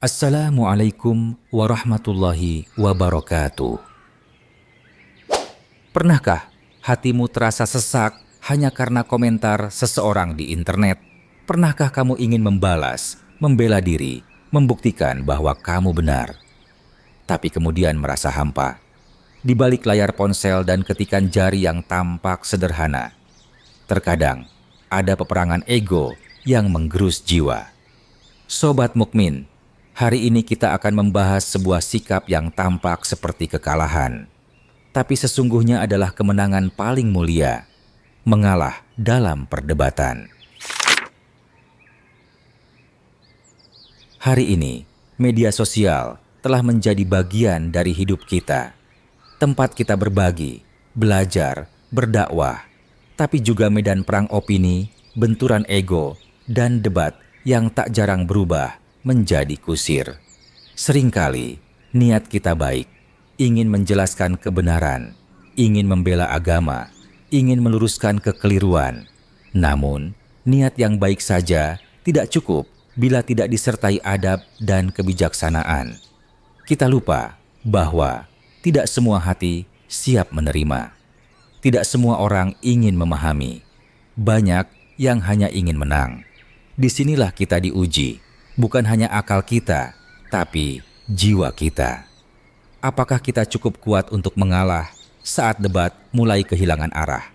Assalamualaikum warahmatullahi wabarakatuh. Pernahkah hatimu terasa sesak hanya karena komentar seseorang di internet? Pernahkah kamu ingin membalas, membela diri, membuktikan bahwa kamu benar, tapi kemudian merasa hampa? Di balik layar ponsel dan ketikan jari yang tampak sederhana, terkadang ada peperangan ego yang menggerus jiwa. Sobat Mukmin, hari ini kita akan membahas sebuah sikap yang tampak seperti kekalahan, tapi sesungguhnya adalah kemenangan paling mulia, mengalah dalam perdebatan. Hari ini, media sosial telah menjadi bagian dari hidup kita. Tempat kita berbagi, belajar, berdakwah, tapi juga medan perang opini, benturan ego, dan debat yang tak jarang berubah menjadi kusir. Seringkali niat kita baik, ingin menjelaskan kebenaran, ingin membela agama, ingin meluruskan kekeliruan. Namun, niat yang baik saja tidak cukup bila tidak disertai adab dan kebijaksanaan. Kita lupa bahwa tidak semua hati siap menerima. Tidak semua orang ingin memahami. Banyak yang hanya ingin menang. Disinilah kita diuji, bukan hanya akal kita, tapi jiwa kita. Apakah kita cukup kuat untuk mengalah saat debat mulai kehilangan arah?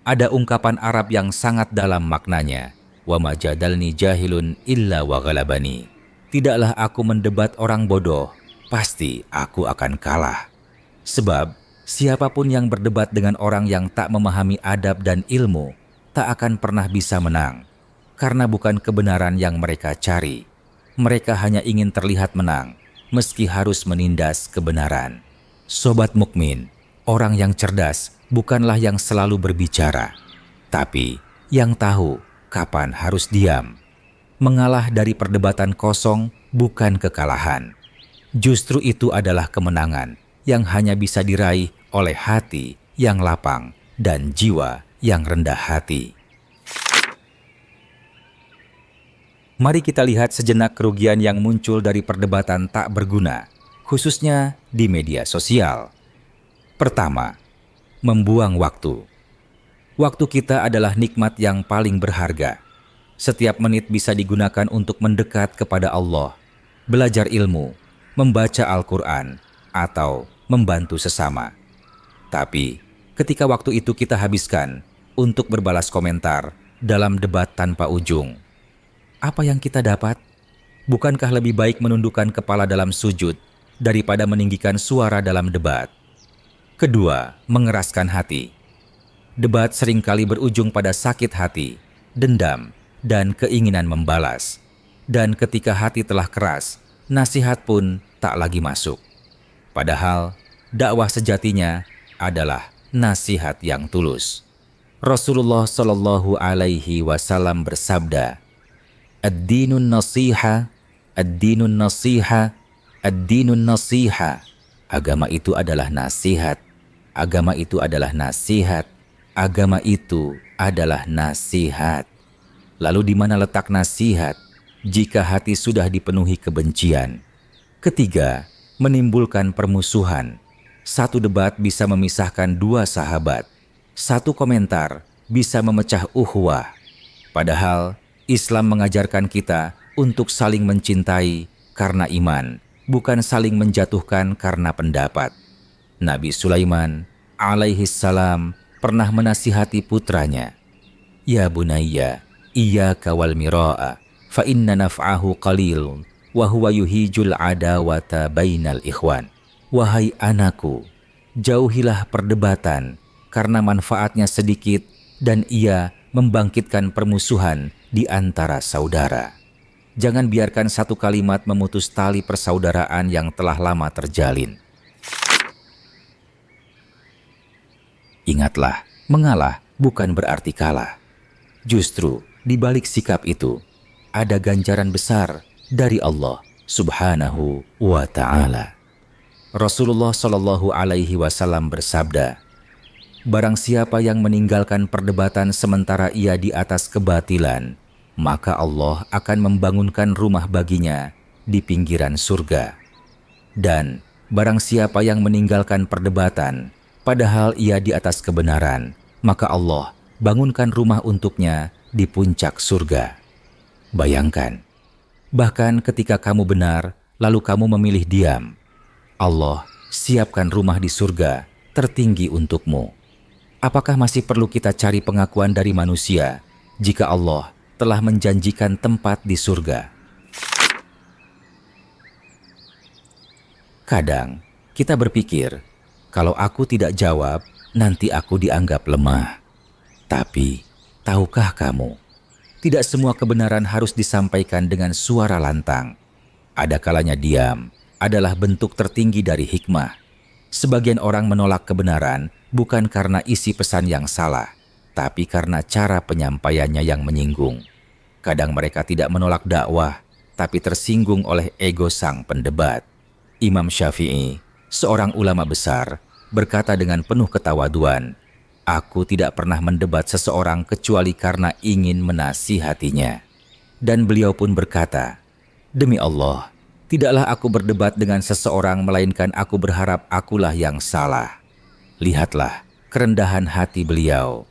Ada ungkapan Arab yang sangat dalam maknanya, "Wa ma jadalni jahilun illa wa ghalabani." Tidaklah aku mendebat orang bodoh, pasti aku akan kalah. Sebab siapapun yang berdebat dengan orang yang tak memahami adab dan ilmu, tak akan pernah bisa menang. Karena bukan kebenaran yang mereka cari. Mereka hanya ingin terlihat menang, meski harus menindas kebenaran. Sobat Mukmin, orang yang cerdas bukanlah yang selalu berbicara, tapi yang tahu kapan harus diam. Mengalah dari perdebatan kosong bukan kekalahan. Justru itu adalah kemenangan yang hanya bisa diraih oleh hati yang lapang dan jiwa yang rendah hati. Mari kita lihat sejenak kerugian yang muncul dari perdebatan tak berguna, khususnya di media sosial. Pertama, membuang waktu. Waktu kita adalah nikmat yang paling berharga. Setiap menit bisa digunakan untuk mendekat kepada Allah, belajar ilmu, membaca Al-Quran, atau membantu sesama. Tapi, ketika waktu itu kita habiskan untuk berbalas komentar dalam debat tanpa ujung, apa yang kita dapat? Bukankah lebih baik menundukkan kepala dalam sujud daripada meninggikan suara dalam debat? Kedua, mengeraskan hati. Debat seringkali berujung pada sakit hati, dendam, dan keinginan membalas. Dan ketika hati telah keras, nasihat pun tak lagi masuk. Padahal, dakwah sejatinya adalah nasihat yang tulus. Rasulullah Shallallahu Alaihi Wasallam bersabda, "Ad-dinun nasiha, ad-dinun nasiha, ad-dinun nasiha." Agama itu adalah nasihat. Agama itu adalah nasihat. Agama itu adalah nasihat. Lalu di mana letak nasihat jika hati sudah dipenuhi kebencian? Ketiga, menimbulkan permusuhan. Satu debat bisa memisahkan dua sahabat. Satu komentar bisa memecah ukhuwah. Padahal Islam mengajarkan kita untuk saling mencintai karena iman, bukan saling menjatuhkan karena pendapat. Nabi Sulaiman alaihissalam pernah menasihati putranya, "Ya bunayya, iyyaka wal mira'a, fa inna naf'ahu qalil, wa huwa yuhijul adawata bainal ikhwan." Wahai anakku, jauhilah perdebatan karena manfaatnya sedikit dan ia membangkitkan permusuhan di antara saudara. Jangan biarkan satu kalimat memutus tali persaudaraan yang telah lama terjalin. Ingatlah, mengalah bukan berarti kalah. Justru di balik sikap itu ada ganjaran besar dari Allah Subhanahu wa Ta'ala. Rasulullah Shallallahu Alaihi Wasallam bersabda, "Barang siapa yang meninggalkan perdebatan sementara ia di atas kebatilan, maka Allah akan membangunkan rumah baginya di pinggiran surga. Dan barang siapa yang meninggalkan perdebatan, padahal ia di atas kebenaran, maka Allah bangunkan rumah untuknya di puncak surga. Bayangkan, bahkan ketika kamu benar, lalu kamu memilih diam, Allah siapkan rumah di surga tertinggi untukmu. Apakah masih perlu kita cari pengakuan dari manusia jika Allah telah menjanjikan tempat di surga? Kadang kita berpikir, kalau aku tidak jawab, nanti aku dianggap lemah. Tapi, tahukah kamu, tidak semua kebenaran harus disampaikan dengan suara lantang. Ada kalanya diam adalah bentuk tertinggi dari hikmah. Sebagian orang menolak kebenaran bukan karena isi pesan yang salah, tapi karena cara penyampaiannya yang menyinggung. Kadang mereka tidak menolak dakwah, tapi tersinggung oleh ego sang pendebat. Imam Syafi'i, seorang ulama besar, berkata dengan penuh ketawaduan, "Aku tidak pernah mendebat seseorang kecuali karena ingin menasihatinya." Dan beliau pun berkata, "Demi Allah, tidaklah aku berdebat dengan seseorang melainkan aku berharap akulah yang salah." Lihatlah kerendahan hati beliau.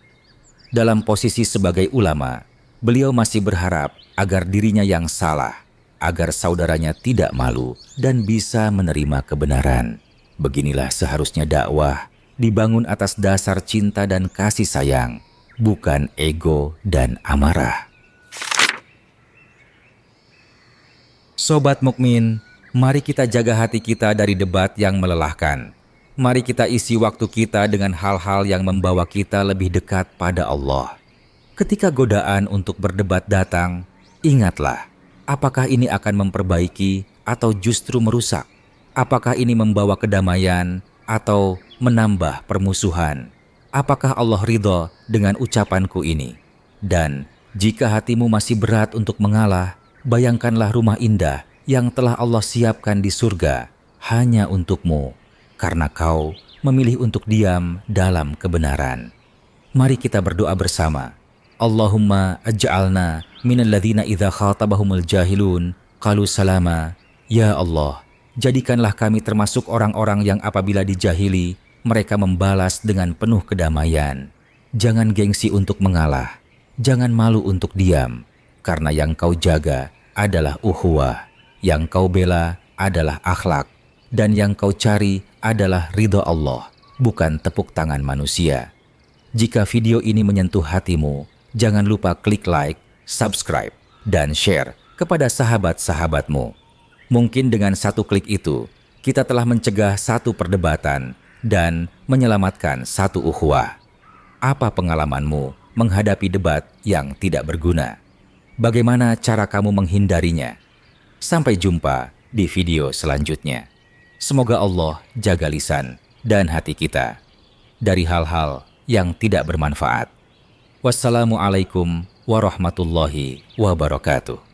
Dalam posisi sebagai ulama, beliau masih berharap agar dirinya yang salah, agar saudaranya tidak malu dan bisa menerima kebenaran. Beginilah seharusnya dakwah, dibangun atas dasar cinta dan kasih sayang, bukan ego dan amarah. Sobat Mukmin, mari kita jaga hati kita dari debat yang melelahkan. Mari kita isi waktu kita dengan hal-hal yang membawa kita lebih dekat pada Allah. Ketika godaan untuk berdebat datang, ingatlah, apakah ini akan memperbaiki atau justru merusak? Apakah ini membawa kedamaian atau menambah permusuhan? Apakah Allah ridho dengan ucapanku ini? Dan jika hatimu masih berat untuk mengalah, bayangkanlah rumah indah yang telah Allah siapkan di surga hanya untukmu, karena kau memilih untuk diam dalam kebenaran. Mari kita berdoa bersama. Allahumma aj'alna minal ladzina idza khatabahumul jahilun qalu salama. Ya Allah, jadikanlah kami termasuk orang-orang yang apabila dijahili, mereka membalas dengan penuh kedamaian. Jangan gengsi untuk mengalah, jangan malu untuk diam, karena yang kau jaga adalah ukhuwah, yang kau bela adalah akhlak, dan yang kau cari adalah ridho Allah, bukan tepuk tangan manusia. Jika video ini menyentuh hatimu, jangan lupa klik like, subscribe, dan share kepada sahabat-sahabatmu. Mungkin dengan satu klik itu, kita telah mencegah satu perdebatan dan menyelamatkan satu ukhuwah. Apa pengalamanmu menghadapi debat yang tidak berguna? Bagaimana cara kamu menghindarinya? Sampai jumpa di video selanjutnya. Semoga Allah jaga lisan dan hati kita dari hal-hal yang tidak bermanfaat. Wassalamualaikum warahmatullahi wabarakatuh.